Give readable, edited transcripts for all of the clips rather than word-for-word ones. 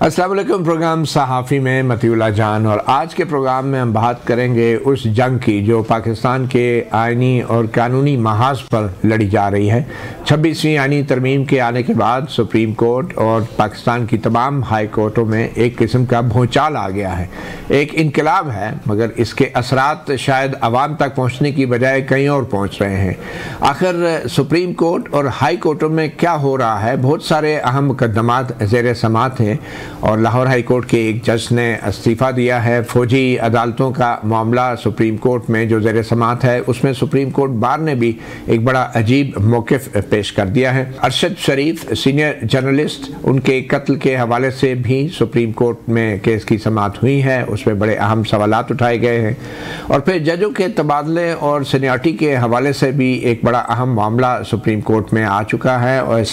अस्सलाम वालेकुम। प्रोग्राम सहाफ़ी में मतीउल्लाह जान, और आज के प्रोग्राम में हम बात करेंगे उस जंग की जो पाकिस्तान के आइनी और कानूनी महाज पर लड़ी जा रही है। 26वीं आइनी तरमीम के आने के बाद सुप्रीम कोर्ट और पाकिस्तान की तमाम हाई कोर्टों में एक किस्म का भूचाल आ गया है, एक इनकलाब है, मगर इसके असरात शायद आवाम तक पहुँचने की बजाय कहीं और पहुँच रहे हैं। आखिर सुप्रीम कोर्ट और हाई कोर्टों में क्या हो रहा है? बहुत सारे अहम मुकदमात ज़ेर समात हैं और लाहौर हाई कोर्ट के एक जज ने इस्तीफ़ा दिया है। फ़ौजी अदालतों का मामला सुप्रीम कोर्ट में जो ज़ेर समात है उसमें सुप्रीम कोर्ट बार ने भी एक बड़ा अजीब मौक़िफ़ पेश कर दिया है। अरशद शरीफ सीनियर जर्नलिस्ट, उनके कत्ल के हवाले से भी सुप्रीम कोर्ट में केस की समात हुई है, उसमें बड़े अहम सवालात उठाए गए हैं। और फिर जजों के तबादले और सीनियरिटी के हवाले से भी एक बड़ा अहम मामला सुप्रीम कोर्ट में आ चुका है और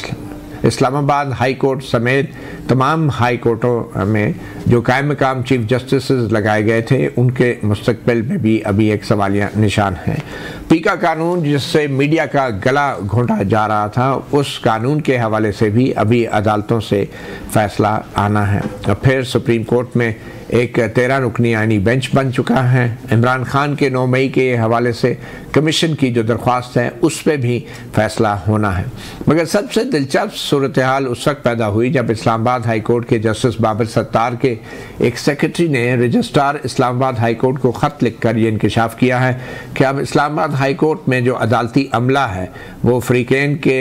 इस्लामाबाद हाई कोर्ट समेत तमाम हाई कोर्टों में जो कायम मकाम चीफ जस्टिस लगाए गए थे उनके मुस्तकबिल में भी अभी एक सवालिया निशान है। पीका कानून जिससे मीडिया का गला घोंटा जा रहा था, उस कानून के हवाले से भी अभी अदालतों से फैसला आना है। और फिर सुप्रीम कोर्ट में एक 13 रुकनी आइनी बेंच बन चुका है। इमरान खान के 9 मई के हवाले से कमीशन की जो दरख्वास्त है उस पर भी फैसला होना है। मगर सबसे दिलचस्प सूरत हाल उस वक्त पैदा हुई जब इस्लामाबाद हाई कोर्ट के जस्टिस बाबर सत्तार के एक सेक्रेटरी ने रजिस्ट्रार इस्लामाबाद हाई कोर्ट को ख़त लिखकर ये इंकशाफ किया है कि अब इस्लामाबाद हाई कोर्ट में जो अदालती अमला है वो फ़रीक़ैन के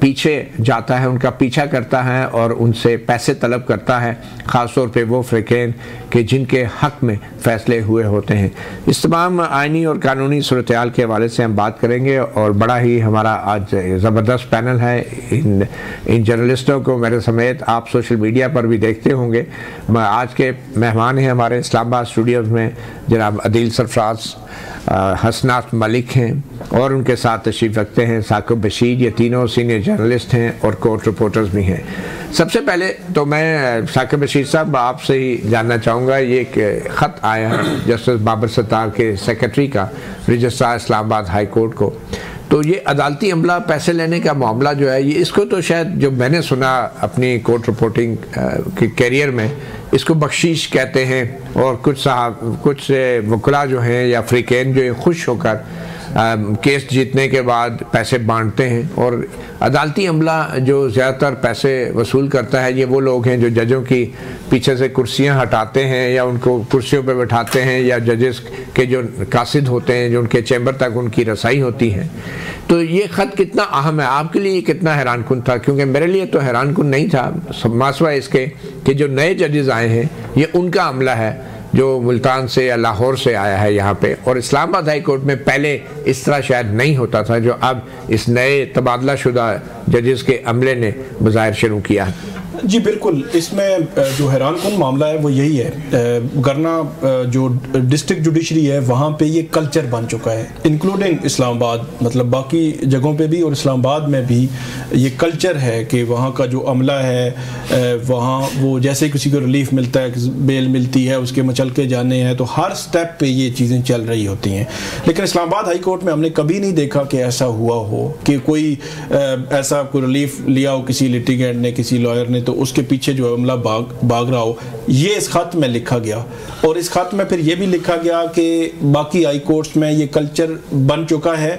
पीछे जाता है, उनका पीछा करता है और उनसे पैसे तलब करता है, ख़ास तौर पर वो फ़रीक़ैन कि जिनके हक़ में फ़ैसले हुए होते हैं। इस तमाम आइनी और कानूनी सूरत हाल के हवाले से हम बात करेंगे और बड़ा ही हमारा आज ज़बरदस्त पैनल है। इन जर्नलिस्टों को मेरे समेत आप सोशल मीडिया पर भी देखते होंगे। आज के मेहमान हैं हमारे इस्लामाबाद स्टूडियोज़ में जनाब अदील सरफराज, हसनात मलिक हैं और उनके साथ तशरीफ़ रखते हैं साकिब बशीर। ये तीनों सीनियर जर्नलिस्ट हैं और कोर्ट रिपोर्टर्स भी हैं। सबसे पहले तो मैं साकिब बशीर साहब आपसे ही जानना चाहूँगा, ये एक ख़त आया है जस्टिस बाबर सत्तार के सेक्रेटरी का रजिस्ट्रार इस्लामाबाद हाई कोर्ट को, तो ये अदालती अमला पैसे लेने का मामला जो है, ये इसको तो शायद जो मैंने सुना अपनी कोर्ट रिपोर्टिंग के कैरियर में इसको बख्शीश कहते हैं और कुछ वकला जो हैं या फ़रीक़ैन जो खुश होकर केस जीतने के बाद पैसे बांटते हैं। और अदालती अमला जो ज़्यादातर पैसे वसूल करता है ये वो लोग हैं जो जजों की पीछे से कुर्सियां हटाते हैं या उनको कुर्सियों पर बैठाते हैं, या जजेस के जो कासिद होते हैं जो उनके चैम्बर तक उनकी रसाई होती है। तो ये ख़त कितना अहम है आपके लिए, कितना हैरान कुन था? क्योंकि मेरे लिए तो हैरान कुन नहीं था, मासवा इसके कि जो नए जजेस आए हैं ये उनका अमला है जो मुल्तान से या लाहौर से आया है यहाँ पे, और इस्लामाबाद हाई कोर्ट में पहले इस तरह शायद नहीं होता था जो अब इस नए तबादला शुदा जजेस के अमले ने बज़ाहिर शुरू किया है। जी बिल्कुल, इसमें जो हैरान कुन मामला है वो यही है, गरना जो डिस्ट्रिक्ट जुडिशरी है वहाँ पे ये कल्चर बन चुका है, इंक्लूडिंग इस्लामाबाद, मतलब बाकी जगहों पे भी और इस्लामाबाद में भी ये कल्चर है कि वहाँ का जो अमला है वहाँ वो जैसे किसी को रिलीफ मिलता है, बेल मिलती है, उसके मचल के जाने हैं, तो हर स्टेप पे ये चीज़ें चल रही होती हैं। लेकिन इस्लामाबाद हाई कोर्ट में हमने कभी नहीं देखा कि ऐसा हुआ हो कि कोई ऐसा कोई रिलीफ लिया हो किसी लिटिगेंट ने, किसी लॉयर ने, तो उसके पीछे जो अमला भाग रहा हो। ये इस खत में लिखा गया और इस खत में फिर ये भी लिखा गया कि बाकी हाई कोर्ट्स में ये कल्चर बन चुका है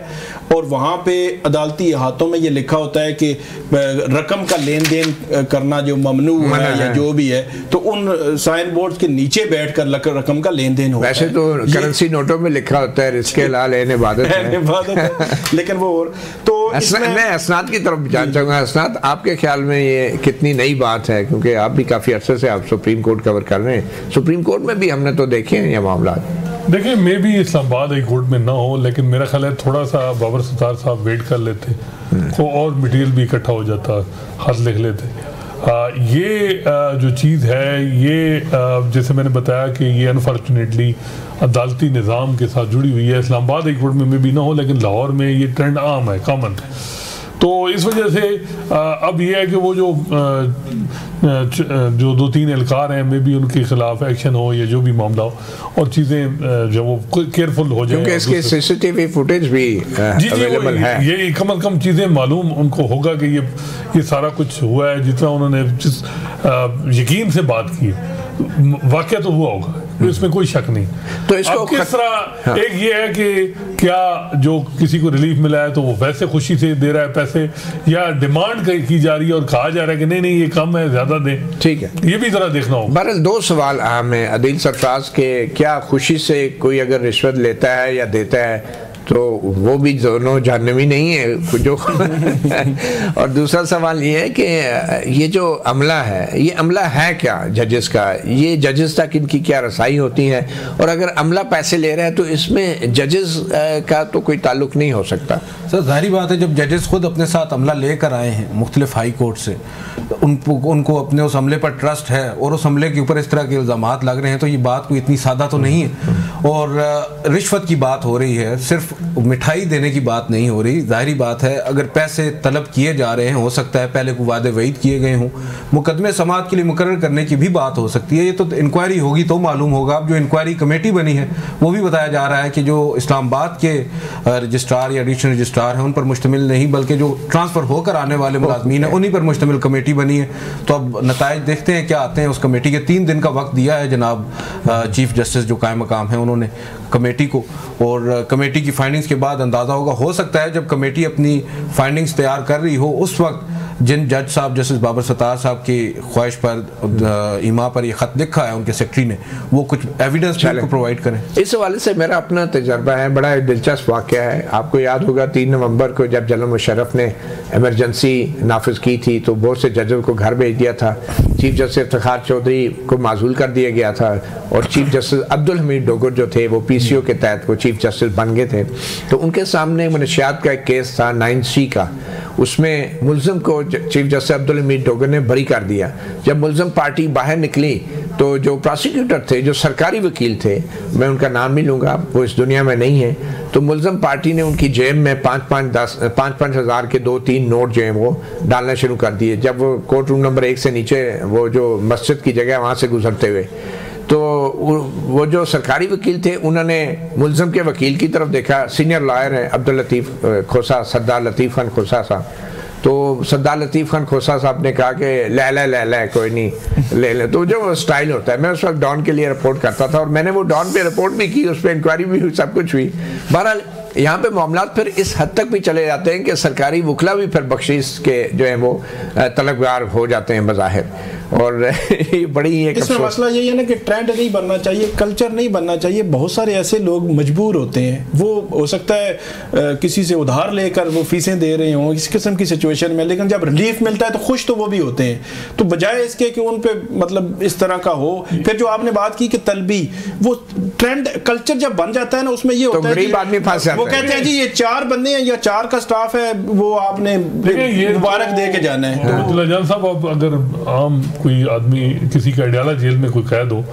और वहाँ पे अदालती हाथों में ये लिखा होता है कि रकम का लेन देन करना जो ममनू है या जो भी है, तो उन साइन बोर्ड के नीचे बैठकर रकम का लेन देन होता है। वैसे तो करेंसी नोटों में लिखा होता है रिस्के लाल इबादत है, लेकिन वो तो मैं असनाद की तरफ जाना चाहूँगा। असनाद, आपके ख्याल में ये कितनी नई बात है? क्योंकि आप भी काफ़ी अरसे से आप सुप्रीम कोर्ट कवर कर रहे हैं, सुप्रीम कोर्ट में भी हमने तो देखे हैं ये मामला। देखिए, मैं भी इस्लामाबाद हाई कोर्ट में ना हो, लेकिन मेरा ख्याल है थोड़ा सा बाबर सत्तार साहब वेट कर लेते तो और मटेरियल भी इकट्ठा हो जाता, हाथ लिख लेते। ये जो चीज़ है ये जैसे मैंने बताया कि ये अनफॉर्चुनेटली अदालती निज़ाम के साथ जुड़ी हुई है। इस्लामाबाद हाई कोर्ट में भी ना हो, लेकिन लाहौर में ये ट्रेंड आम है, कॉमन। तो तो इस वजह से अब ये है कि वो जो 2-3 एहलकार हैं मे भी उनके खिलाफ एक्शन हो या जो भी मामला हो और चीज़ें जो वो केयरफुल हो जाए, क्योंकि इसके सीसीटीवी फुटेज भी अवेलेबल है। ये कम से कम चीज़ें मालूम उनको होगा कि ये सारा कुछ हुआ है, जितना उन्होंने जिस यकीन से बात की वाकया तो हुआ होगा, इसमें कोई शक नहीं। तो इसको किस तरह एक ये है कि क्या जो किसी को रिलीफ मिला है तो वो वैसे खुशी से दे रहा है पैसे, या डिमांड की जा रही है और कहा जा रहा है कि नहीं नहीं ये कम है ज्यादा दे, ठीक है, ये भी जरा देखना होगा। बहरहाल 2 सवाल अहम है अदील सरफराज के, क्या खुशी से कोई अगर रिश्वत लेता है या देता है तो वो भी दोनों जहन्नमी नहीं है जो और दूसरा सवाल ये है कि ये जो अमला है, ये अमला है क्या जजेस का, ये जजेस तक इनकी क्या रसाई होती है, और अगर अमला पैसे ले रहा है तो इसमें जजेस का तो कोई ताल्लुक नहीं हो सकता। सर जाहिर बात है, जब जजेस खुद अपने साथ अमला लेकर आए हैं मुख्तलिफ हाई कोर्ट से, उनको अपने उस अमले पर ट्रस्ट है और उस अमले के ऊपर इस तरह के इल्ज़ामात लग रहे हैं, तो ये बात कोई इतनी सादा तो नहीं है। और रिश्वत की बात हो रही है, सिर्फ मिठाई देने की बात नहीं हो रही। जाहिर बात है अगर पैसे तलब किए जा रहे हैं, हो सकता है पहले को वादे वईद किए गए हों, मुकदमे समाअत के लिए मुकर्रर करने की भी बात हो सकती है। ये तो इंक्वायरी होगी तो मालूम होगा। अब जो इंक्वायरी कमेटी बनी है वो भी बताया जा रहा है कि जो इस्लामाबाद के रजिस्ट्रार या एडिशनल रजिस्ट्रार हैं उन पर मुश्तमिल नहीं, बल्कि जो ट्रांसफ़र होकर आने वाले मुलाज़मीन हैं उन्हीं पर मुश्तमिल कमेटी बनी है। तो अब नताइज देखते हैं क्या आते हैं। उस कमेटी के 3 दिन का वक्त दिया है जनाब चीफ जस्टिस जो कायम मकाम है उन्होंने कमेटी को, और कमेटी की फाइंडिंग्स के बाद अंदाज़ा होगा। हो सकता है जब कमेटी अपनी फाइंडिंग्स तैयार कर रही हो उस वक्त जिन जज साहब जस्टिस बाबर सत्तार साहब की ख्वाहिश पर ईमा पर ये ख़त लिखा है उनके सेक्रेटरी ने, वो कुछ एविडेंस को प्रोवाइड करें। इस हवाले से मेरा अपना तजर्बा है, बड़ा दिलचस्प वाक़या है। आपको याद होगा 3 नवंबर को जब जनरल मुशर्रफ ने एमरजेंसी नाफिज की थी तो बहुत से जजों को घर भेज दिया था। चीफ जस्टिस इफ्तिखार चौधरी को माजूल कर दिया गया था और चीफ जस्टिस अब्दुल हमीद डोगर जो थे वो PCO के तहत वो चीफ जस्टिस बन गए थे। तो उनके सामने मनशियात का एक केस था 9C का, उसमें मुल्ज़िम को चीफ जस्टिस अब्दुल हमीद डोगर ने बरी कर दिया। जब मुल्ज़िम पार्टी बाहर निकली तो जो प्रोसिक्यूटर थे, जो सरकारी वकील थे, मैं उनका नाम नहीं लूँगा, वो इस दुनिया में नहीं है, तो मुल्ज़िम पार्टी ने उनकी जेब में 5-5 हज़ार के 2-3 नोट जो हैं वो डालना शुरू कर दिए जब वो कोर्ट रूम नंबर 1 से नीचे वो जो मस्जिद की जगह वहाँ से गुजरते हुए। तो वो जो सरकारी वकील थे उन्होंने मुल्ज़िम के वकील की तरफ देखा, सीनियर लॉयर हैं अब्दुल लतीफ़ खोसा, सरदार लतीफ़ खान खोसा साहब। तो सरदार लतीफ़ खान खोसा साहब ने कहा कि ले कोई नहीं ले ले। तो जो स्टाइल होता है, मैं उस वक्त डॉन के लिए रिपोर्ट करता था और मैंने वो डॉन पे रिपोर्ट भी की, उस पर इंक्वायरी भी हुई, सब कुछ हुई। बहरहाल यहाँ पे मामला फिर इस हद तक भी चले जाते हैं कि सरकारी वकला भी फिर बख्शीश के जो है वो तलबगार हो जाते हैं बज़ाहिर। और ये बड़ी इसमें मसला यही है ना कि ट्रेंड नहीं बनना चाहिए, कल्चर नहीं बनना चाहिए। बहुत सारे ऐसे लोग मजबूर होते हैं, वो हो सकता है किसी से उधार लेकर वो फीसें दे रहे हों इस किस्म की सिचुएशन में, लेकिन जब रिलीफ मिलता है तो खुश तो वो भी होते हैं। तो बजाय इसके कि उन पे मतलब इस तरह का हो, फिर जो आपने बात की कि तलबी, वो ट्रेंड कल्चर जब बन जाता है ना उसमें ये होता है गरीब आदमी फंस जाता है। वो कहते हैं जी ये 4 बंदे हैं या 4 का स्टाफ है, वो आपने मुबारक दे के जाना है। तो साहब अब अगर आम कोई आदमी किसी का अडयाला जेल में कोई कैद हो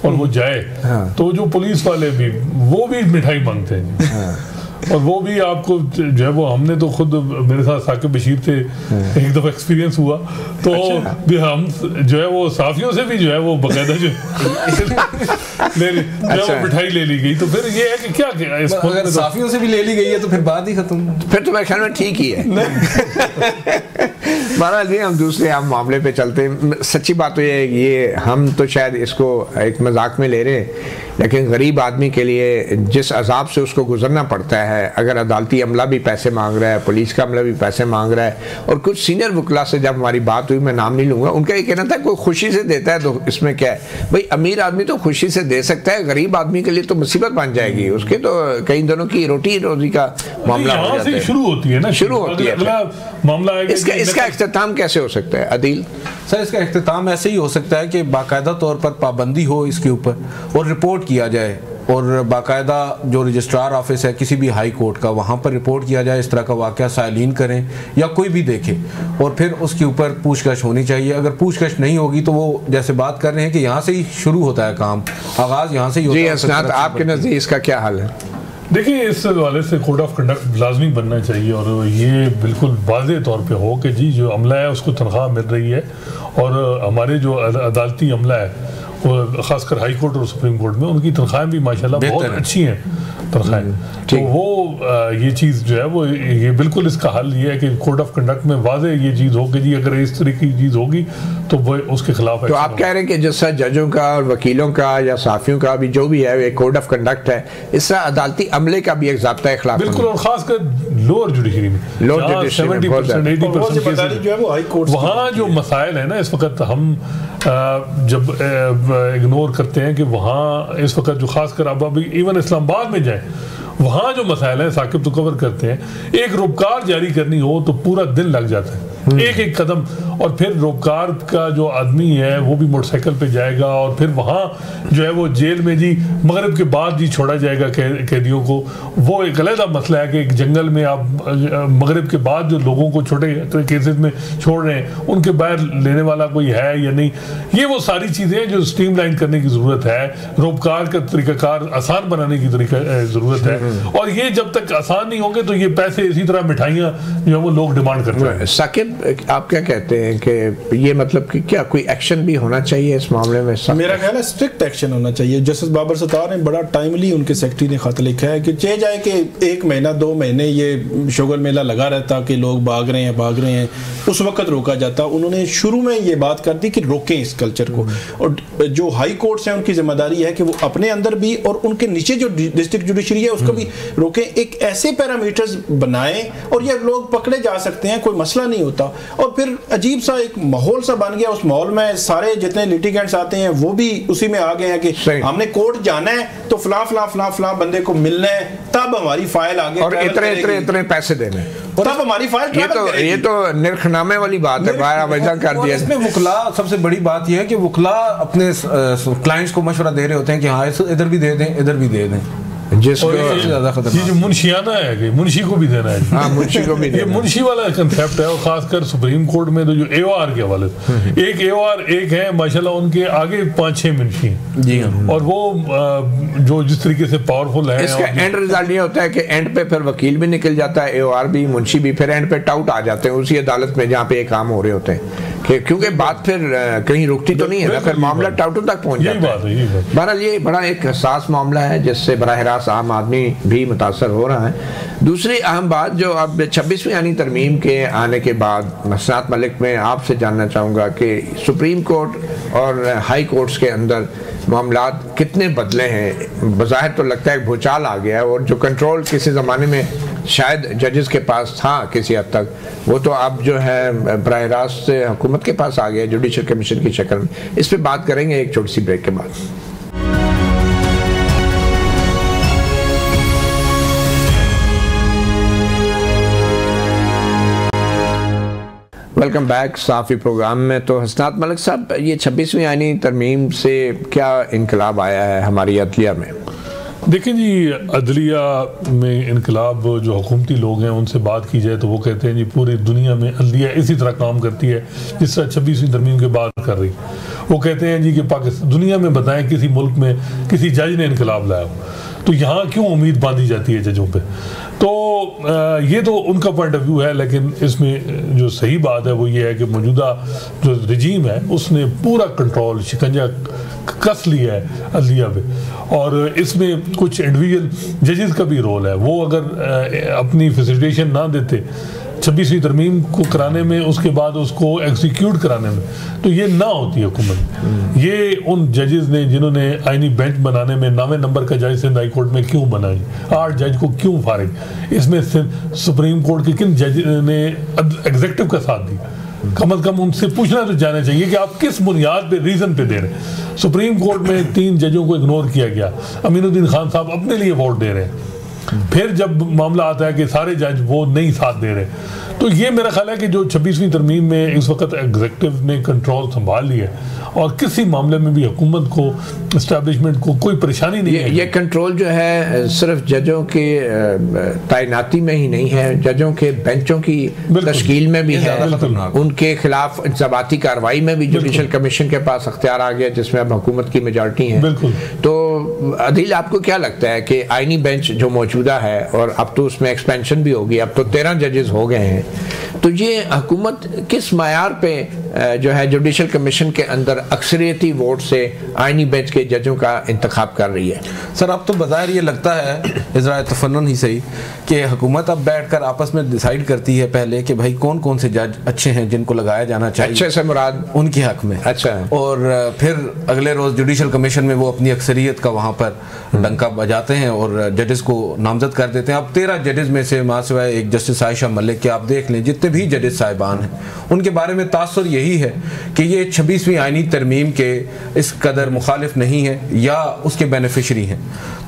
और वो जाए, तो जो पुलिस वाले भी वो भी मिठाई मांगते हैं और वो भी आपको जो है वो, हमने तो खुद मेरे साथ साकिब बशीर से एक दफ़ा एक्सपीरियंस हुआ, तो हम जो है वो साफियों से भी जो है वो बाकायदा जो वो मिठाई ले ली गई। तो फिर ये है कि क्या अगर साफियों से भी ले ली गई है तो फिर बात ही खत्म, फिर तो मेरे ख्याल में ठीक ही है। बहरहाल जी हम दूसरे हम मामले पे चलते हैं। सच्ची बात तो ये है कि ये हम तो शायद इसको एक मजाक में ले रहे हैं, लेकिन गरीब आदमी के लिए जिस अजाब से उसको गुजरना पड़ता है, अगर अदालती अमला भी पैसे मांग रहा है, पुलिस का अमला भी पैसे मांग रहा है, और कुछ सीनियर वकला से जब हमारी बात हुई, मैं नाम नहीं लूँगा, उनका ये कहना था कोई खुशी से देता है तो इसमें क्या है भाई, अमीर आदमी तो खुशी से दे सकता है, गरीब आदमी के लिए तो मुसीबत बन जाएगी, उसके तो कई दिनों की रोटी रोजी का मामला हो जाता है। शुरू होती है ना, शुरू होती है मामला। इसका इख्तिताम कैसे हो सकता है अदील? सर इसका इख्तिताम ऐसे ही हो सकता है कि बाकायदा तौर पर पाबंदी हो इसके ऊपर और रिपोर्ट किया जाए, और बाकायदा जो रजिस्ट्रार ऑफिस है किसी भी हाई कोर्ट का, वहाँ पर रिपोर्ट किया जाए, इस तरह का वाक़या साइलिन करें या कोई भी देखे, और फिर उसके ऊपर पूछताछ होनी चाहिए। अगर पूछताछ नहीं होगी तो वो जैसे बात कर रहे हैं कि यहाँ से ही शुरू होता है काम, आगाज़ यहाँ से ही होता है। जी, आपके नज़दीक इसका क्या हाल है? देखिए, इस हवाले से कोड ऑफ कंडक्ट लाजमी बनना चाहिए और ये बिल्कुल वाज़ेह तौर पे हो कि जी जो अमला है उसको तनख्वाह मिल रही है और हमारे जो अदालती अमला है वो ख़ासकर हाई कोर्ट और सुप्रीम कोर्ट में उनकी तनख्वाहें भी माशाल्लाह बहुत अच्छी हैं तनख्वाहें। तो वो ये चीज़ जो है वो ये बिल्कुल इसका हल ये है कि कोड ऑफ कंडक्ट में वाज़ेह ये चीज़ हो कि जी अगर इस तरह की चीज़ होगी तो वो उसके खिलाफ है। तो आप कह रहे हैं कि जैसा जजों का और वकीलों का या साफियों का भी जो भी है एक कोड ऑफ कंडक्ट है, इस तरह अदालती अमले का भी एक ज़ाब्ता इख्लाक बिल्कुल, और खासकर लोअर जुडिशरी में 70% 80% केसेस वहाँ जो मसाइल है ना इस वक्त हम जब इग्नोर करते हैं कि वहाँ इस वक्त जो खासकर अब अभी इवन इस्लामाबाद में जाए वहाँ जो मसाइल हैं साकिब तो कवर करते हैं। एक रोबकार जारी करनी हो तो पूरा दिन लग जाता है, एक एक कदम, और फिर रोबकार का जो आदमी है वो भी मोटरसाइकिल पे जाएगा और फिर वहाँ जो है वो जेल में जी मगरिब के बाद जी छोड़ा जाएगा कैदियों को। वो एक अलग मसला है कि एक जंगल में आप मगरिब के बाद जो लोगों को छोटे केसेस में छोड़ रहे हैं उनके बाहर लेने वाला कोई है या नहीं। ये वो सारी चीज़ें हैं जो स्ट्रीमलाइन करने की ज़रूरत है, रोबकार का तरीक़ाकार आसान बनाने की ज़रूरत है। और ये जब तक आसान नहीं होंगे तो ये पैसे इसी तरह मिठाइयाँ जो है वो लोग डिमांड करते हैं। साकिब, आप क्या कहते हैं कि ये मतलब कि क्या कोई एक्शन भी होना चाहिए इस मामले में? मेरा ख्याल है स्ट्रिक्ट एक्शन होना चाहिए। जस्टिस बाबर सत्तार ने बड़ा टाइमली उनके सेक्रेटरी ने खत लिखा है कि चाहे जाए कि 1 महीना 2 महीने ये शुगर मेला लगा रहता कि लोग भाग रहे हैं, उस वक्त रोका जाता। उन्होंने शुरू में ये बात कर दी कि रोकें इस कल्चर को, और जो हाई कोर्ट्स हैं उनकी जिम्मेदारी है कि वो अपने अंदर भी और उनके नीचे जो डिस्ट्रिक्ट जुडिशरी है उसको भी रोकें, एक ऐसे पैरामीटर्स बनाएं और ये लोग पकड़े जा सकते हैं, कोई मसला नहीं होता। और फिर अजीब सा एक माहौल सा बन गया, उस माहौल में सारे जितने लिटिगेंट्स आते हैं वो भी उसी में आ गए हैं कि हमने कोर्ट जाना है तो फला बंदे को मिलना है, तब हमारी फाइल आगे और इतने पैसे देने, तब हमारी फाइल ये तो निर्खनामे वाली बात है, बारह वजह कर दिया। इसमें वकला सबसे बड़ी बात यह है कि वकला अपने क्लाइंट्स को मशवरा दे रहे होते हैं कि हाँ इधर भी दे दें, इधर भी दे दें, जिसको ये जो मुंशियाना है कि मुंशी को भी देना है। हाँ, मुंशी को भी ये मुंशी वाला कंसेप्ट है। और खासकर सुप्रीम कोर्ट में तो जो AOR के हवाले एक AOR एक है माशाल्लाह, उनके आगे 5-6 मुंशी जी हाँ। और वो जो जिस तरीके से पावरफुल है, इसका एंड रिजल्ट ये होता है कि एंड पे फिर वकील भी निकल जाता है, AOR भी, मुंशी भी, फिर एंड पे टाउट आ जाते हैं उसी अदालत में जहाँ पे ये काम हो रहे होते हैं, क्योंकि बात फिर कहीं रुकती तो नहीं है ना, फिर मामला टाउटों तक पहुँच जाता है। बहरहाल ये बड़ा एक हसास मामला है जिससे बराह रास्त आम आदमी भी मुतासर हो रहा है। दूसरी अहम बात जो अब 26वीं आईनी तरमीम के आने के बाद हसनात मलिक, में आपसे जानना चाहूँगा कि सुप्रीम कोर्ट और हाई कोर्ट्स के अंदर मामलात कितने बदले हैं। बज़ाहिर तो लगता है भूचाल आ गया है और जो कंट्रोल किसी ज़माने में शायद जजेस के पास था किसी हद तक, वो तो अब जो है बराह रास्त हुकूमत के पास आ गया जुडिशल कमीशन की शक्ल में। इस पर बात करेंगे एक छोटी सी ब्रेक के बाद। वेलकम बैक साफ़ी प्रोग्राम में। तो हसनात मलिक साहब, ये 26वीं आईनी तरमीम से क्या इनकलाब आया है हमारी अदलिया में? देखिए जी, अदलिया में इनकलाब जो हुकूमती लोग हैं उनसे बात की जाए तो वो कहते हैं जी पूरी दुनिया में अदलिया इसी तरह काम करती है जिस तरह 26वीं तरमीम के बाद कर रही। वो कहते हैं जी कि पाकिस्तान दुनिया में बताएं किसी मुल्क में किसी जज ने इनकलाब लाया हो तो यहाँ क्यों उम्मीद बांधी जाती है जजों पे। तो ये तो उनका पॉइंट ऑफ व्यू है, लेकिन इसमें जो सही बात है वो ये है कि मौजूदा जो रजीम है उसने पूरा कंट्रोल शिकंजा कस लिया है अदलिया पे, और इसमें कुछ इंडिविजुअल जजेस का भी रोल है। वो अगर अपनी फैसिलिटेशन ना देते 26वीं तरमीम को कराने में, उसके बाद उसको एग्जीक्यूट कराने में, तो ये ना होती हुकूमत। ये उन जजेस ने जिन्होंने आईनी बेंच बनाने में 9वें नंबर का जज सिंध हाई कोर्ट में क्यों बनाई, 8 जज को क्यों फारिग, इसमें सुप्रीम कोर्ट के किन जज ने एग्जीक्यूटिव का साथ दिया। कम अज कम उनसे पूछना तो जाना चाहिए कि आप किस बुनियाद पे, रीजन पे दे रहे हैं। सुप्रीम कोर्ट में 3 जजों को इग्नोर किया गया, अमीनुद्दीन खान साहब अपने लिए वोट दे रहे हैं। फिर जब मामला आता है कि सारे जज वो नहीं साथ दे रहे तो ये मेरा ख्याल है कि जो 26वीं तरमीम में इस वक्त एग्जीक्यूटिव ने कंट्रोल संभाल लिया और किसी मामले में भी हुकूमत को, इस्टेब्लिशमेंट को कोई परेशानी नहीं है। ये कंट्रोल जो है सिर्फ जजों के तैनाती में ही नहीं है, जजों के बेंचों की तश्कील में भी है, उनके खिलाफ इंतज़ामाती कार्रवाई में भी जुडिशल कमीशन के पास अख्तियार आ गया जिसमें अब हुकूमत की मेजॉरिटी है। तो अदील, आपको क्या लगता है कि आईनी बेंच जो मौजूदा है और अब तो उसमें एक्सपेंशन भी होगी, अब तो 13 जजेस हो गए हैं, तो ये हुकूमत किस मायार पे जो है जुडिशल कमीशन के अंदर अक्सरियती वोट से आईनी बेंच के जजों का इंतखाब कर रही है? सर, अब तो बज़ाहिर ये लगता है, इज़राए तफन्नुन ही सही, कि हुकूमत अब बैठकर आपस में डिसाइड करती है पहले कि भाई कौन कौन से जज अच्छे हैं जिनको लगाया जाना चाहिए, अच्छे से मुराद उनके हक में। अच्छा। और फिर अगले रोज़ जुडिशल कमीशन में वो अपनी अक्सरियत का वहाँ पर डंका बजाते हैं और जजेस को नामजद कर देते हैं। अब 13 जजेस में से मासिवाय एक जस्टिस आयशा मलिक के आप देख लें, जितने भी जजेस साहिबान हैं उनके बारे में तासुर यही है कि ये 26वीं आईनी तरमीम के इस कदर मुखालिफ नहीं है या उसके बेनिफिशरी हैं।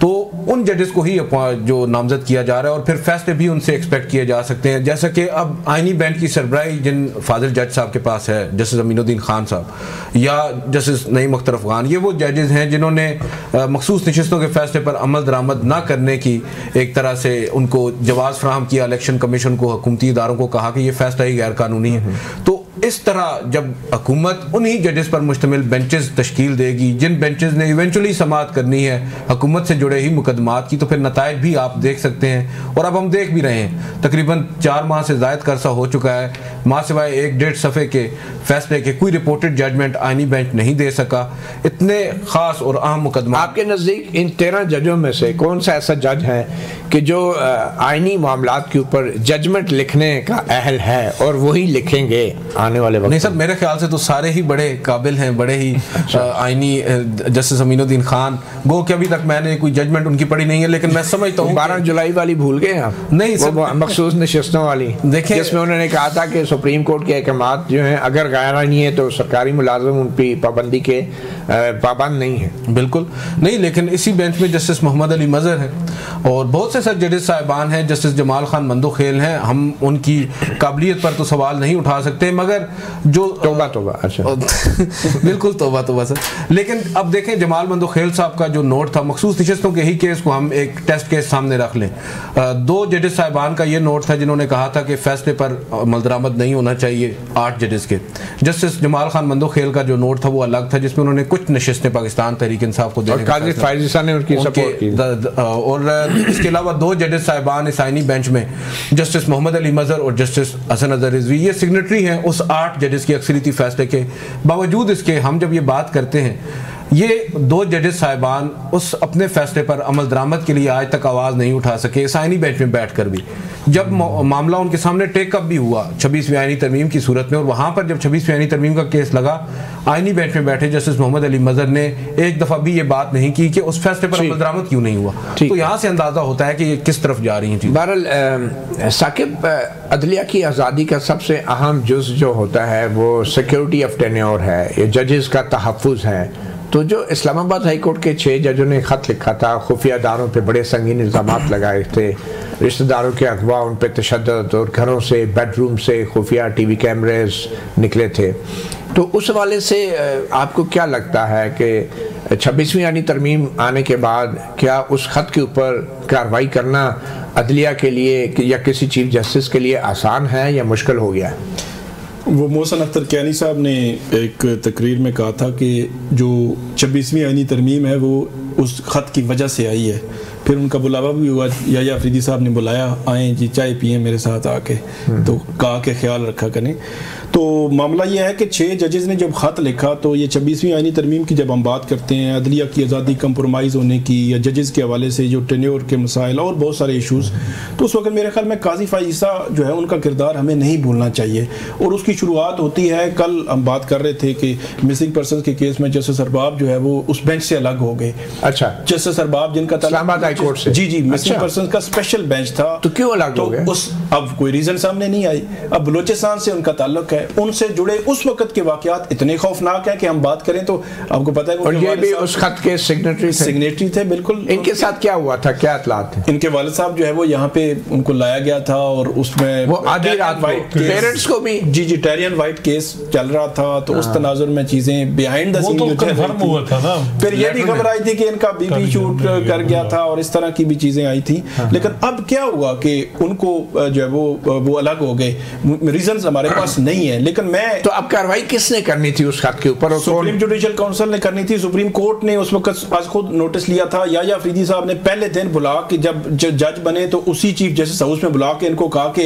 तो उन जजेस को ही जो नामजद किया जा रहा है और फिर फैसले भी उनसे एक्सपेक्ट किए जा सकते हैं। जैसा कि अब आईनी बेंच की सरबराही जिन फाजिल जज साहब के पास है, जस्टिस अमीनुद्दीन खान साहब या जस्टिस नईम अख्तर अफगान, ये वो जजेस हैं जिन्होंने मखसूस नशिस्तों के फैसले पर अमल दरामद ना करने की एक तरह से उनको जवाब फ्राहम किया, इलेक्शन कमीशन को, हुकूमती इदारों को कहा कि ये फैसला ही गैर कानूनी है। तो इस तरह जब हुकूमत उन्हीं जजेस पर मुश्तमिल बेंचेस तश्कील देगी जिन बेंचेस ने इवेंचुअली समाअत करनी है हुकूमत से जुड़े ही मुकदमात की, तो फिर नताइज भी आप देख सकते हैं और अब हम देख भी रहे हैं। तकरीबन 4 माह से ज़ायद का अरसा हो चुका है, माह सिवाय 1-1.5 सफ़े के फैसले के कोई रिपोर्टेड जजमेंट आईनी बेंच नहीं दे सका। इतने ख़ास और अहम मुकदमा, आपके नज़दीक इन 13 जजों में से कौन सा ऐसा जज है कि जो आईनी मामलात के ऊपर जजमेंट लिखने का अहल है और वही लिखेंगे आने वाले वक्त? नहीं सर, मेरे ख्याल से तो सारे ही बड़े काबिल हैं, बड़े ही आईनी। जस्टिस अमीनुद्दीन खान, गो कि अभी तक मैंने कोई जजमेंट उनकी पढ़ी नहीं है, लेकिन मैं समझता हूँ 12 जुलाई वाली भूल गए आप? नहीं सर, मखसूस नशिस्तों वाली देखिए, जिसमें उन्होंने कहा था कि सुप्रीम कोर्ट के अहकामात जो हैं अगर गैर आईनी है तो सरकारी मुलाजिम उन पर पाबंदी के पाबंद नहीं है। बिल्कुल नहीं, लेकिन इसी बेंच में जस्टिस मोहम्मद अली मजहर हैं और बहुत से सर जजेस साहिबान हैं, जस्टिस जमाल खान मंदोखेल हैं। हम उनकी काबिलियत पर तो सवाल नहीं उठा सकते, मगर जो तौबा अच्छा बिल्कुल तौबा सर। लेकिन अब देखें, जमाल मंदोखेल साहब का जो नोट था, मखसूस नशिस्तों के ही केस को हम एक टेस्ट केस सामने रख लें, 2 जजेस साहिबान का ये नोट था जिन्होंने कहा था कि फैसले पर अमल दरामद नहीं होना चाहिए 8 जजेस के। जस्टिस जमाल खान मंदोखेल का जो नोट था वो अलग था, जिसमें उन्होंने कुछ नशिस्तें पाकिस्तान तहरीक इंसाफ को देने काजी फायज़ी साहब ने उनकी सपोर्ट की। और इसके अलावा 2 जजेस साहिबान इस आईनी बेंच में, जस्टिस मोहम्मद अली मजहर और जस्टिस हसन अजहर रिजवी, ये सिग्नेटरी हैं उस 8 जजेस की अक्सरियती फैसले के। बावजूद इसके हम जब ये बात करते हैं, ये 2 जजेस साहिबान उस अपने फैसले पर अमल दरामद के लिए आज तक आवाज़ नहीं उठा सके इस आईनी बेंच में बैठकर भी। जब मामला उनके सामने टेकअप भी हुआ 26वीं आईनी तरमीम की सूरत में, और वहाँ पर जब 26वीं आईनी तरमीम का केस लगा, आईनी बेंच में बैठे जस्टिस मोहम्मद अली मजहर ने एक दफ़ा भी ये बात नहीं की कि उस फैसले पर अमल दरामद क्यों नहीं हुआ। तो यहाँ से अंदाज़ा होता है कि ये किस तरफ जा रही हैं। बहरहाल साकिब, अदलिया की आज़ादी का सबसे अहम जुज़ जो होता है वो सिक्योरिटी ऑफ टेन्योर है, ये जजेस का तहफ़्फ़ुज़ है। तो जो इस्लामाबाद हाई कोर्ट के 6 जजों ने ख़त लिखा था, खुफिया दारों पे बड़े संगीन इल्ज़ामात लगाए थे, रिश्तेदारों के अगवा, उन पे तशद्दुद, और घरों से, बेडरूम से खुफिया टीवी कैमरेज निकले थे। तो उस हवाले से आपको क्या लगता है कि 26वीं आईनी तरमीम आने के बाद क्या उस ख़त के ऊपर कार्रवाई करना अदलिया के लिए या किसी चीफ जस्टिस के लिए आसान है या मुश्किल हो गया है? वो मोहसिन अख्तर कियानी साहब ने एक तकरीर में कहा था कि जो 26वीं आईनी तरमीम है वो उस ख़त की वजह से आई है। फिर उनका बुलावा भी हुआ, याया अफरीदी साहब ने बुलाया, आएँ जी चाय पिए मेरे साथ आके, तो कहा कि ख्याल रखा करें। तो मामला ये है कि 6 जजेस ने जब ख़त लिखा, तो ये 26वीं आईनी तरमीम की जब हम बात करते हैं, अदलिया की आज़ादी कंप्रोमाइज़ होने की या जजेस के हवाले से जो टेन्योर के मसाइल और बहुत सारे इशूज़, तो उस वक्त मेरे ख्याल में काजी फ़ाइज़ा जो है उनका किरदार हमें नहीं भूलना चाहिए। और उसकी शुरुआत होती है, कल हम बात कर रहे थे कि मिसिंग पर्सन के केस में जस्टिस अरबाब जो है वो उस बेंच से अलग हो गए। अच्छा, जस्टिस अरबाब जिनका इस्लामाबाद हाई कोर्ट से, जी मिसिंग पर्सन का स्पेशल बेंच था, तो क्यों अलग हो गए? उस अब कोई रीज़न सामने नहीं आई। अब बलोचिस्तान से उनका ताल्लुक है, उनसे जुड़े उस वक्त के वाकयात इतने खौफनाक हैं कि हम बात करें तो आपको पता है। और ये भी उस खत के सिग्नेटरी थे बिल्कुल। इनके साथ क्या हुआ था, क्या इतलात थे? इनके वालिद साहब जो है वो यहाँ पे उनको लाया गया था और उसमें वो आधी रात पेरेंट्स को भी जी टैरियन वाइट केस चल रहा था, तो उस तनाजुर में चीजें बिहाइंड द सीन हुआ था ना। फिर ये भी खबर आई थी कि इनका बीपी शूट कर गया था और इस तरह की भी चीजें आई थी। लेकिन अब क्या हुआ कि उनको जो है वो अलग हो गए, रीजंस हमारे पास नहीं है। लेकिन मैं तो अब कार्रवाई किसने करनी थी उस खत के ऊपर? सुप्रीम जुडिशियल काउंसिल ने करनी थी। सुप्रीम कोर्ट ने उस वक्त आज खुद नोटिस लिया था। या अफरीदी साहब ने पहले दिन बुला के, जब जज बने तो उसी चीफ जस्टिस हाउस में बुला के इनको कहा कि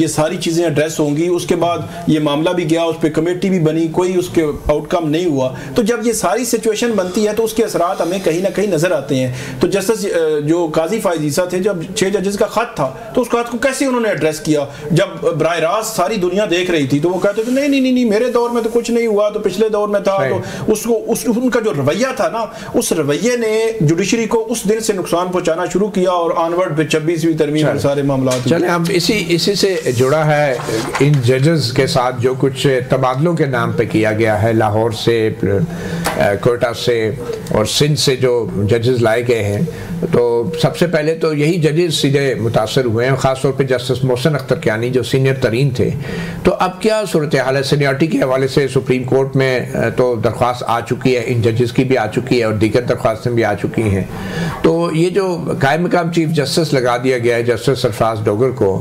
ये सारी चीजें एड्रेस होंगी। उसके बाद ये मामला भी गया, उस पर कमेटी भी बनी, कोई उसके आउटकम नहीं हुआ। तो जब ये सारी सिचुएशन बनती है तो उसके असरात हमें कहीं ना कहीं नजर आते हैं। तो जस्टिस जो काजी फायज ईसा थे, जब 6 जजेस का खत था तो उस खत को कैसे उन्होंने एड्रेस किया? जब बराह रास्त सारी दुनिया देख रही थी तो वो कहते थे नहीं मेरे दौर में तो कुछ नहीं हुआ, तो पिछले दौर में था। तो उसको उनका जो रवैया था ना, उस रवैये ने जुडिशरी को उस दिन से नुकसान पहुंचाना शुरू किया और ऑनवर्ड पे 26वीं तरमीम और सारे मामला। चले अब इसी से जुड़ा है इन जजेस के साथ जो कुछ तबादलों के नाम पे किया गया है, लाहौर से, कोयटा से और सिंध से जो जजेस लाए गए हैं। तो सबसे पहले तो यही जजेस सीधे मुतासर हुए हैं, ख़ासतौर पे जस्टिस मोहसिन अख्तर कियानी जो सीनियर तरीन थे। तो अब क्या सूरत हाल है? सीनियरिटी के हवाले से सुप्रीम कोर्ट में तो दरख्वास्त आ चुकी है, इन जजेस की भी आ चुकी है और दीगर दरख्वास्तें भी आ चुकी हैं। तो ये जो कायम मकाम चीफ जस्टिस लगा दिया गया है जस्टिस सरफराज डोगर को,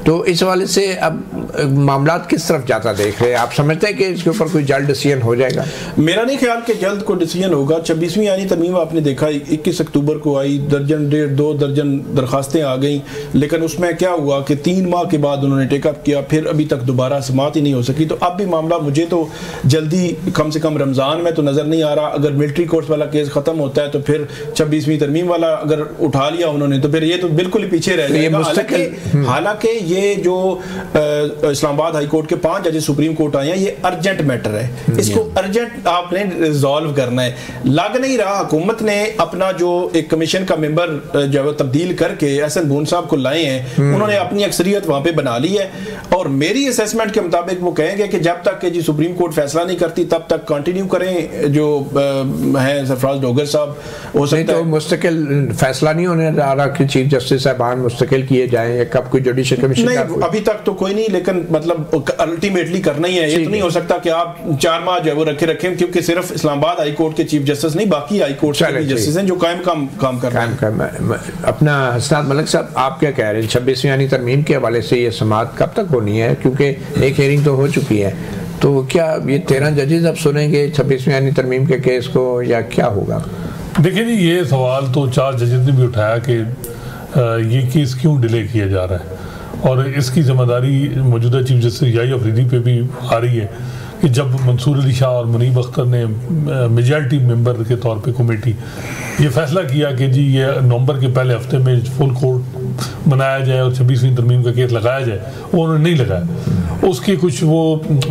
तो इस हवाले से अब मामला किस तरफ जाता देख रहे हैं? आप समझते हैं कि इसके ऊपर कोई जल्द डिसीजन हो जाएगा? मेरा नहीं ख्याल कि जल्द कोई डिसीजन होगा। 26वीं यानी तरमीम आपने देखा 21 अक्टूबर को आई, दर्जन 1.5-2 दर्जन दरखास्तें आ गई। लेकिन उसमें क्या हुआ कि 3 माह के बाद उन्होंने टेकअप किया, फिर अभी तक दोबारा समाअत ही नहीं हो सकी। तो अब भी मामला मुझे तो जल्दी, कम से कम रमज़ान में तो नज़र नहीं आ रहा। अगर मिलिट्री कोर्ट्स वाला केस ख़त्म होता है तो फिर 26वीं तरमीम वाला अगर उठा लिया उन्होंने तो फिर ये तो बिल्कुल ही पीछे रह जाएगा। हालांकि ये जो इस्लामाबाद हाई कोर्ट के 5 जजेस सुप्रीम कोर्ट आए हैं, ये अर्जेंट मैटर है, इसको अर्जेंट आपने रिजॉल्व करना है। लग नहीं रहा हुकूमत ने अपना जो एक कमीशन का मेंबर जो है तब्दील करके एहसन बून साहब को लाए हैं, उन्होंने अपनी अक्सरियत वहां पे बना ली है। और मेरी असेसमेंट के मुताबिक वो कहेंगे कि जब तक कि जी सुप्रीम कोर्ट फैसला नहीं करती तब तक कंटिन्यू करें जो है सरफराज डोगर साहब। हो सकता है मुस्तकिल फैसला नहीं होने जा रहा कि चीफ जस्टिस साहबान मुस्तकिल किए जाएं या कब कोई जुडिशियल कमीशन? अभी तक तो कोई नहीं, लेकिन मतलब अल्टीमेटली करना ही है। ये तो नहीं हो सकता कि आप 4 माह जो है वो रखें, क्योंकि सिर्फ इस्लामाबाद हाई कोर्ट के चीफ जस्टिस नहीं, बाकी हाई कोर्ट के भी जस्टिस हैं जो कायम काम कर रहे हैं। अपना हसनात मलिक साहब, आप क्या कह रहे हैं 26वीं यानी तरमीम के हवाले से? ये समाअत कब तक होनी है? क्योंकि एक हेयरिंग तो हो चुकी है, तो क्या ये 13 जजेस अब सुनेंगे 26वीं यानी तरमीम के केस को या क्या होगा? देखिए जी, ये सवाल तो 4 जजेस ने भी उठाया कि ये केस क्यों डिले किया जा रहा है, और इसकी जिम्मेदारी मौजूदा चीफ जस्टिस याही अफरीदी पे भी आ रही है कि जब मंसूर अली शाह और मुनीब अख्तर ने मेजॉरिटी मेंबर के तौर पे कमेटी ये फैसला किया कि जी ये नवंबर के पहले हफ्ते में फुल कोर्ट बनाया जाए और 26वीं तरमीम का केस लगाया जाए, वो उन्होंने नहीं लगाया। उसके कुछ वो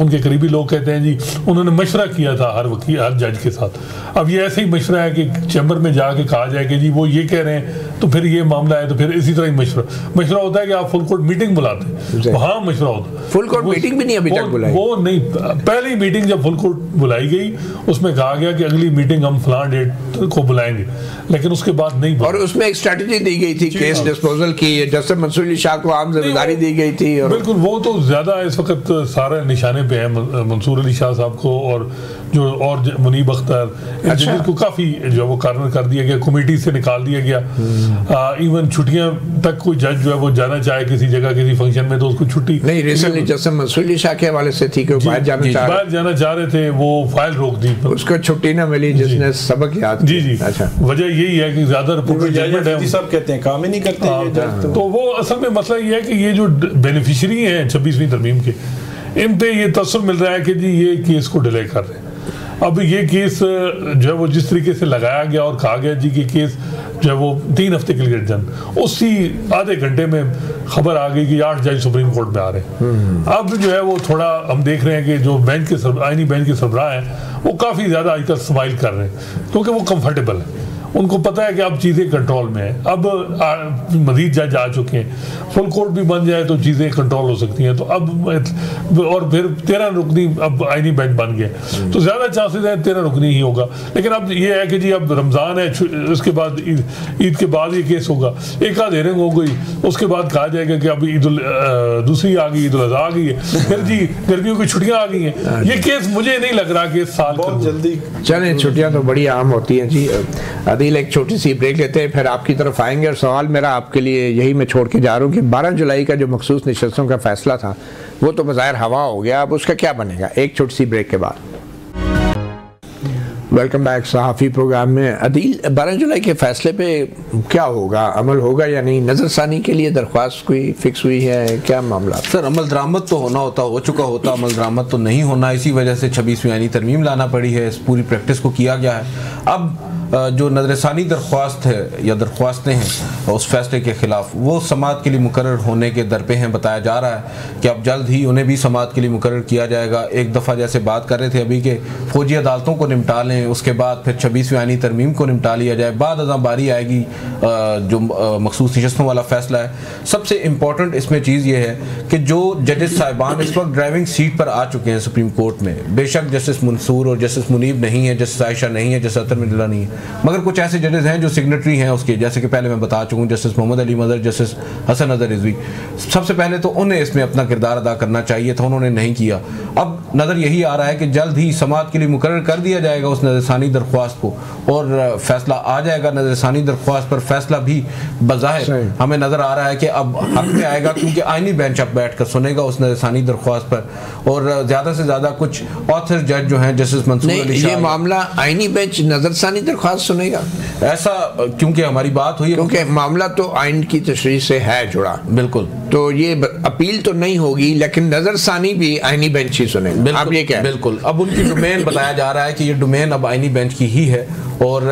उनके करीबी लोग कहते हैं जी उन्होंने मशवरा किया था हर जज के साथ। अब ये ऐसे ही मशवरा है कि चैम्बर में जाके कहा जाए कि जी वो ये कह रहे हैं तो फिर ये मामला है, तो फिर इसी तरह ही मशवरा होता है कि आप फुल कोर्ट मीटिंग बुलाते हैं, वहाँ मशवरा होता है। फुल कोर्ट मीटिंग भी नहीं अभी तक बुलाई? वो नहीं, पहली मीटिंग जब फुल कोर्ट बुलाई गई उसमें कहा गया कि अगली मीटिंग हम फलां डेट को बुलाएंगे, लेकिन उसके बाद नहीं। और उसमें एक स्ट्रेटजी दी गई थी केस डिस्पोजल की, जस्टिस मंसूर अली शाह को आम जिम्मेदारी दी गई थी। बिल्कुल, वो तो ज्यादा इस वक्त सारे निशाने पे है मंसूर अली शाह साहब को और मुनीब अख्तर। अच्छा। को काफी जो वो कार्नर कर दिया गया, कमेटी से निकाल दिया गया। इवन छुट्टियां तक कोई जज जो है वो जाना चाहे किसी जगह किसी फंक्शन में तो उसको छुट्टी नहीं। रिसेंटली जस्टिस मंसूर अली शाह के हवाले से थी कि बाहर जाना चाह रहे थे, वो फाइल रोक दी, उसको छुट्टी ना मिली जिसने सबक याद। जी। अच्छा, वजह यही है कि ज्यादा रिपोर्ट सब कहते हैं काम ही नहीं करते। तो वो असल में मसला ये है कि ये जो बेनिफिशियरी हैं 26वीं तरमीम के, इन पे ये तसर मिल रहा है कि जी ये केस को डिले कर रहे हैं। अब ये केस जो है वो जिस तरीके से लगाया गया और कहा गया जी कि केस जो है वो 3 हफ्ते के लिए एडजन, उसी आधे घंटे में खबर आ गई कि 8 जज सुप्रीम कोर्ट में आ रहे हैं। अब जो है वो थोड़ा हम देख रहे हैं कि जो बेंच के आईनी बेंच के सरबराह हैं वो काफ़ी ज़्यादा आजकल स्माइल कर रहे हैं क्योंकि वो कंफर्टेबल है। उनको पता है कि अब चीज़ें कंट्रोल में है, अब मजीद जज आ चुके हैं, फुल कोर्ट भी बन जाए तो चीज़ें कंट्रोल हो सकती हैं। तो अब और फिर 13 रुकनी अब आईनी बेंच बन गया, तो ज़्यादा चांसेस है 13 रुकनी ही होगा। लेकिन अब ये है कि जी अब रमज़ान है, उसके बाद ईद के बाद ये केस होगा, एक आध हेयरिंग हो गई, उसके बाद कहा जाएगा कि अब दूसरी आ गई, ईद उल अज़हा आ गई है, फिर जी गर्मियों की छुट्टियां आ गई हैं। ये केस मुझे नहीं लग रहा कि इस साल बहुत जल्दी चलें, छुट्टियां तो बड़ी आम होती हैं जी। अदील एक छोटी सी ब्रेक लेते हैं, फिर आपकी तरफ आएंगे। और सवाल मेरा आपके लिए यही मैं छोड़ के जा रहा हूँ कि 12 जुलाई का जो मखसूस नशस्तों का फैसला था वो तो बज़ाहिर हवा हो गया, अब उसका क्या बनेगा? एक छोटी सी ब्रेक के बाद वेलकम बैक सहाफ़ी प्रोग्राम में। अदील, 12 जुलाई के फैसले पे क्या होगा, अमल होगा या नहीं? नज़रसानी के लिए दरख्वास्त कोई फिक्स हुई है, क्या मामला? सर अमल दरामद तो होना होता हो चुका होता, अमल दरामद तो नहीं होना, इसी वजह से 26वीं आईनी तरमीम लाना पड़ी है, इस पूरी प्रैक्टिस को किया गया है। अब जो नज़रसानी दरख्वास्त है या दरख्वास्तें हैं उस फैसले के ख़िलाफ़, वो समात के लिए मुकर्रर होने के दर पे हैं। बताया जा रहा है कि अब जल्द ही उन्हें भी समात के लिए मुकर्रर किया जाएगा। एक दफ़ा जैसे बात कर रहे थे अभी के फौजी अदालतों को निपटा लें, उसके बाद फिर 26वीं आईनी तरमीम को निपटा लिया जाए, बाद अज़ां बारी आएगी जो मखसूस नशस्तों वाला फ़ैसला है। सबसे इम्पोर्टेंट इसमें चीज़ ये है कि जो जजेस साहिबान इस वक्त ड्राइविंग सीट पर आ चुके हैं सुप्रीम कोर्ट में, बेशक जस्टिस मंसूर और जस्टिस मुनीब नहीं है, जस्टिस आयशा नहीं है, जस्टिस अतर मिर्ज़ा नहीं है, मगर कुछ ऐसे जजेस हैं जो सिग्नेटरी हैं उसके, जैसे कि पहले मैं बता चुका हूँ जस्टिस मोहम्मद अली मदर, जस्टिस हसन अजहर रिजवी। सबसे पहले तो उन्हें इसमें अपना किरदार अदा करना चाहिए था, उन्होंने नहीं किया। अब नज़र यही आ रहा है कि जल्द ही समात के लिए मुकर्रर कर दिया जाएगा उस नज़रसानी दरख्वास्त को और फैसला आ जाएगा। नज़रसानी दरख्वास्त पर फैसला भी बज़ाहिर हमें नज़र आ रहा है कि अब हक में आएगा, क्योंकि आईनी बेंच अब बैठ कर सुनेगा उस नज़रसानी दरख्वास्त पर, और ज़्यादा से ज़्यादा कुछ ऑथर जज जो हैं जस्टिस मंसूर अली शाह, ये मामला आईनी बेंच नज़रसानी दरख्वास्त सुनेगा ऐसा क्योंकि हमारी बात हुई है, क्योंकि मामला तो आइन की तशरीह से है जुड़ा, बिल्कुल, तो ये अपील तो नहीं होगी, लेकिन नजरसानी भी आईनी बेंच ही सुनेगा। अब ये क्या है? बिल्कुल, अब उनकी डोमेन बताया जा रहा है कि ये डोमेन अब आईनी बेंच की ही है, और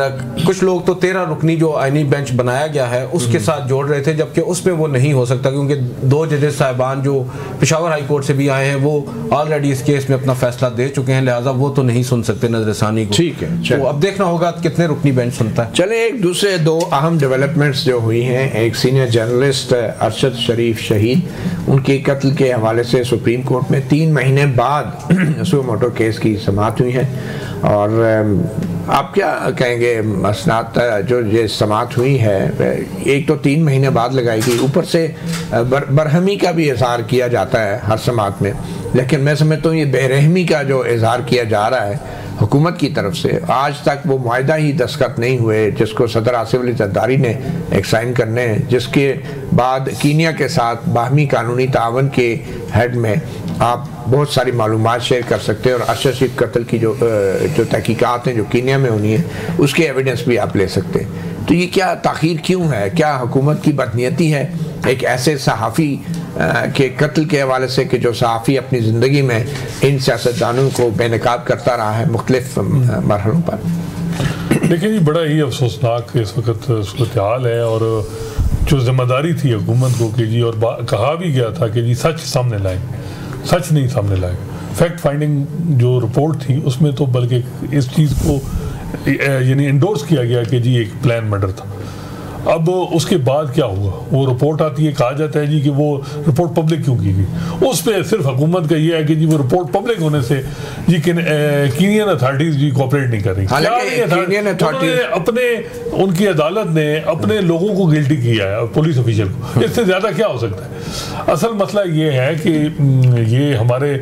कुछ लोग तो 13 रुकनी जो आईनी बेंच बनाया गया है उसके साथ जोड़ रहे थे, जबकि उसमें वो नहीं हो सकता, क्योंकि 2 जजेस साहिबान जो पेशावर हाई कोर्ट से भी आए हैं वो ऑलरेडी इस केस में अपना फैसला दे चुके हैं, लिहाजा वो तो नहीं सुन सकते नजरसानी को। ठीक है, तो अब देखना होगा कितने रुकनी बेंच सुनता है। चले, एक दूसरे 2 अहम डेवलपमेंट्स जो हुई हैं, एक सीनियर जर्नलिस्ट अरशद शरीफ शहीद, उनके कत्ल के हवाले से सुप्रीम कोर्ट में 3 महीने बाद सो मोटो केस की समाअत हुई है। और आप क्या कहेंगे, मसनात जो ये समाअत हुई है, एक तो 3 महीने बाद लगाई गई, ऊपर से बरहमी का भी इजहार किया जाता है हर समाअत में, लेकिन मैं समझता हूँ ये बेरहमी का जो इजहार किया जा रहा है हुकूमत की तरफ से, आज तक वो मुआहदा ही दस्तखत नहीं हुए जिसको सदर आसिफ अली जरदारी ने एक साइन करने हैं, जिसके बाद कीनिया के साथ बाहमी कानूनी तावन के हेड में आप बहुत सारी मालूमात शेयर कर सकते हैं, और अरशद शरीफ कत्ल की जो तहकीकात हैं जो कीनिया में होनी है उसके एविडेंस भी आप ले सकते हैं। तो ये क्या ताख़ीर क्यों है? क्या हुकूमत की बदनीयती है एक ऐसे सहाफ़ी के कत्ल के हवाले से कि जो सहाफ़ी अपनी ज़िंदगी में इन सियासतदानों को बेनकाब करता रहा है मुख्तलिफ मरहलों पर? लेकिन ये बड़ा ही अफसोसनाक इस वक्त सूरत हाल है, और जो जिम्मेदारी थी हुकूमत को कि जी, और कहा भी गया था कि जी सच सामने लाएंगे, सच नहीं सामने लाएंगे। फैक्ट फाइंडिंग जो रिपोर्ट थी उसमें तो बल्कि इस चीज़ को यानी इंडोर्स किया गया कि जी एक प्लान मर्डर था। अब उसके बाद क्या हुआ, वो रिपोर्ट आती है, कहा जाता है जी कि वो रिपोर्ट पब्लिक क्यों की गई, उस पर सिर्फ हुकूमत का ये है कि जी वो रिपोर्ट पब्लिक होने से जी कीनियन अथॉरिटीज जी कोऑपरेट नहीं कर रही। अपने उनकी अदालत ने अपने लोगों को गिल्टी किया है, पुलिस ऑफिशियल को, इससे ज़्यादा क्या हो सकता है? असल मसला ये है कि ये हमारे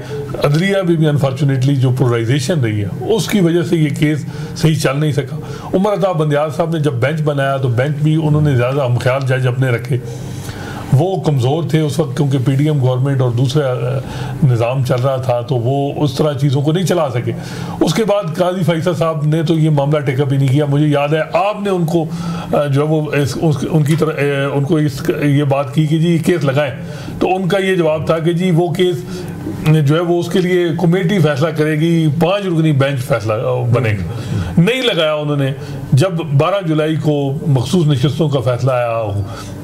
अदलिया में भी अनफॉर्चुनेटली जो पोलराइजेशन रही है उसकी वजह से ये केस सही चल नहीं सका। उमर अता बंदियाल साहब ने जब बेंच बनाया तो बेंच भी उन्होंने ज़्यादा हमख्याल जज अपने रखे, वो कमज़ोर थे उस वक्त क्योंकि पीडीएम गवर्नमेंट और दूसरा निज़ाम चल रहा था, तो वो उस तरह चीज़ों को नहीं चला सके। उसके बाद काजी फैसल साहब ने तो ये मामला टेकअप ही नहीं किया। मुझे याद है आपने उनको जो वो उनकी तरह उनको ये बात की कि जी केस लगाएं, तो उनका ये जवाब था कि जी वो केस जो है वो उसके लिए कमेटी फैसला करेगी, 5 रुकनी बेंच फैसला बनेगा। नहीं लगाया उन्होंने। जब 12 जुलाई को मखसूस नशस्तों का फैसला आया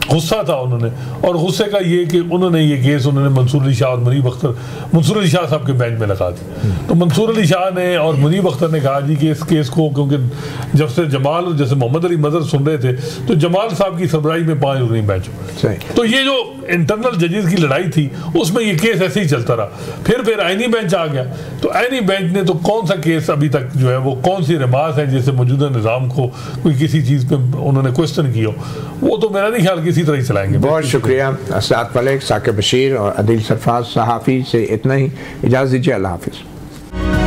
गुस्सा था उन्होंने, और गुस्से का ये कि उन्होंने ये केस उन्होंने मंसूर अली शाह और मुनीब अख्तर, मंसूर अली शाह साहब के बेंच में लगा दी। तो मंसूर अली शाह ने और मुनीब अख्तर ने कहा जी कि इस केस को, क्योंकि जब से जमाल जैसे मोहम्मद अली मदर सुन रहे थे तो जमाल साहब की सरबराही में 5 रुकनी बेंच, तो ये जो इंटरनल जजेस की लड़ाई थी उसमें ये केस ऐसे ही चलता रहा। फिर आईनी बेंच आ गया, तो आईनी बेंच ने तो कौन सा केस अभी तक जो है वो कौन सी रिमास है जैसे मौजूदा निज़ाम को कोई किसी चीज़ पे उन्होंने क्वेश्चन किया, वो तो मेरा नहीं ख्याल किसी तरह ही चलाएंगे। बहुत शुक्रिया अस्ताद मलिक, साकिब बशीर और अदील सरफराज सहाफ़ी से इतना ही, इजाज़त दीजिए, अल्लाह हाफ़िज़।